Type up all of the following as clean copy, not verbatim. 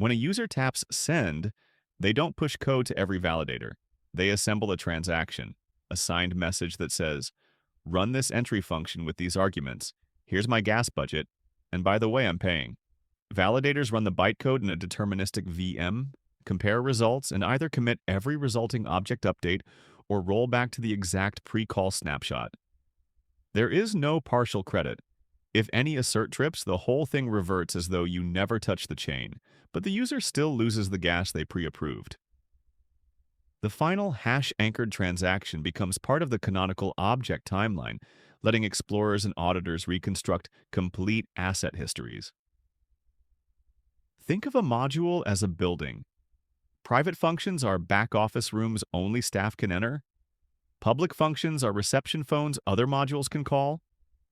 When a user taps Send, they don't push code to every validator. They assemble a transaction, a signed message that says, run this entry function with these arguments. Here's my gas budget. And by the way, I'm paying. Validators run the bytecode in a deterministic VM, compare results, and either commit every resulting object update or roll back to the exact pre-call snapshot. There is no partial credit. If any assert trips, the whole thing reverts as though you never touched the chain, but the user still loses the gas they pre-approved. The final hash-anchored transaction becomes part of the canonical object timeline, letting explorers and auditors reconstruct complete asset histories. Think of a module as a building. Private functions are back-office rooms only staff can enter. Public functions are reception phones other modules can call.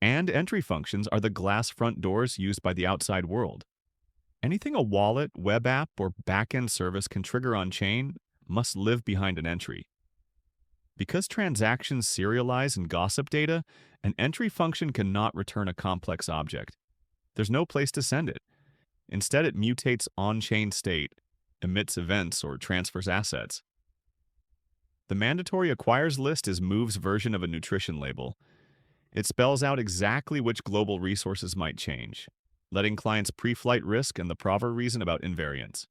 And entry functions are the glass front doors used by the outside world. Anything a wallet, web app, or back-end service can trigger on-chain must live behind an entry. Because transactions serialize and gossip data, an entry function cannot return a complex object. There's no place to send it. Instead, it mutates on-chain state, emits events, or transfers assets. The mandatory acquires list is Move's version of a nutrition label. It spells out exactly which global resources might change, letting clients pre-flight risk and the proper reason about invariance.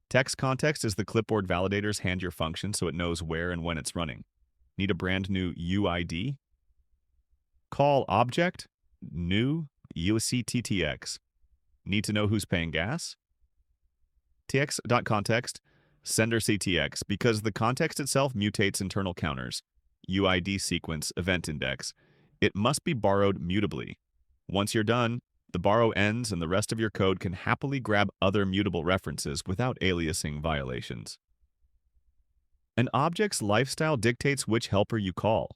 Text context is the clipboard validators hand your function so it knows where and when it's running. Need a brand new UID? Call object, new, UCTTX. Need to know who's paying gas? tx.context, sender CTX, because the context itself mutates internal counters. UID sequence event index. It must be borrowed mutably. Once you're done, the borrow ends and the rest of your code can happily grab other mutable references without aliasing violations. An object's lifestyle dictates which helper you call.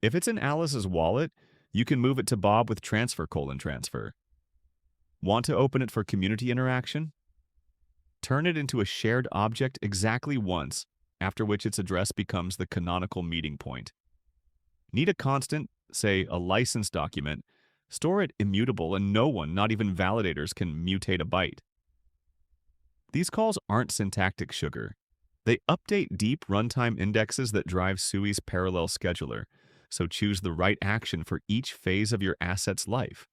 If it's in Alice's wallet, you can move it to Bob with transfer:_transfer. Want to open it for community interaction? Turn it into a shared object exactly once, after which its address becomes the canonical meeting point. Need a constant, say a license document, store it immutable and no one, not even validators, can mutate a byte. These calls aren't syntactic sugar. They update deep runtime indexes that drive SUI's parallel scheduler, so choose the right action for each phase of your asset's life.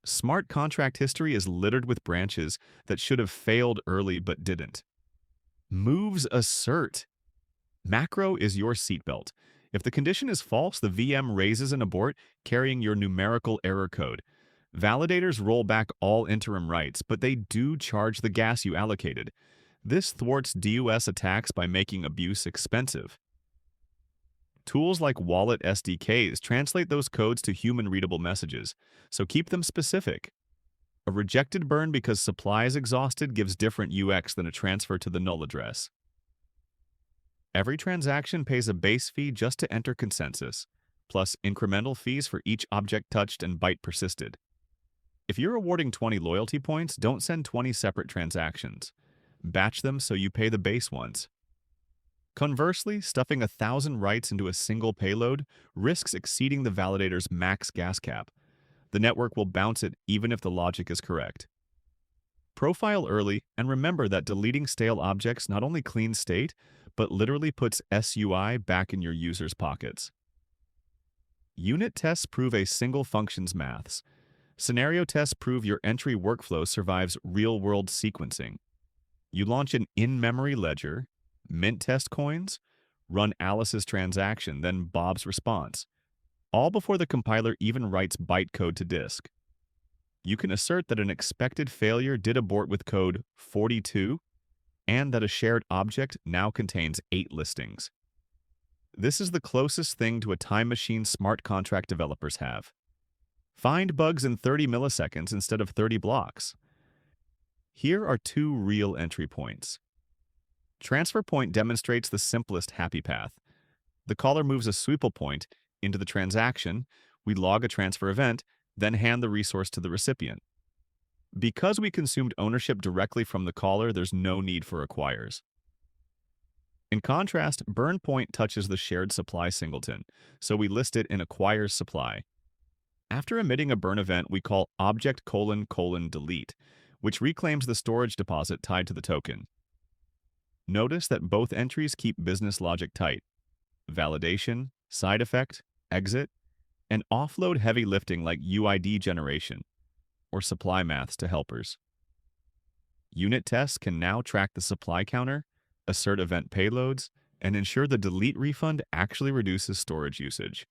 Smart contract history is littered with branches that should have failed early but didn't. Moves assert. Macro is your seatbelt. If the condition is false, the VM raises an abort carrying your numerical error code. Validators roll back all interim writes, but they do charge the gas you allocated. This thwarts DUS attacks by making abuse expensive. Tools like Wallet SDKs translate those codes to human-readable messages, so keep them specific. A rejected burn because supply is exhausted gives different UX than a transfer to the null address. Every transaction pays a base fee just to enter consensus, plus incremental fees for each object touched and byte persisted. If you're awarding 20 loyalty points, don't send 20 separate transactions. Batch them so you pay the base once. Conversely, stuffing 1,000 writes into a single payload risks exceeding the validator's max gas cap. The network will bounce it even if the logic is correct. Profile early and remember that deleting stale objects not only cleans state, but literally puts SUI back in your user's pockets. Unit tests prove a single function's maths. Scenario tests prove your entry workflow survives real-world sequencing. You launch an in-memory ledger, mint test coins, run Alice's transaction, then Bob's response, all before the compiler even writes bytecode to disk. You can assert that an expected failure did abort with code 42 and that a shared object now contains 8 listings. This is the closest thing to a time machine smart contract developers have. Find bugs in 30 milliseconds instead of 30 blocks. Here are 2 real entry points. Transfer point demonstrates the simplest happy path. The caller moves a sweeple point into the transaction, we log a transfer event, then hand the resource to the recipient. Because we consumed ownership directly from the caller, there's no need for acquires. In contrast, burn point touches the shared supply singleton, so we list it in acquires supply. After emitting a burn event, we call object::delete, which reclaims the storage deposit tied to the token. Notice that both entries keep business logic tight: validation, side effect, exit, and offload heavy lifting like UID generation, or supply maths to helpers. Unit tests can now track the supply counter, assert event payloads, and ensure the delete refund actually reduces storage usage.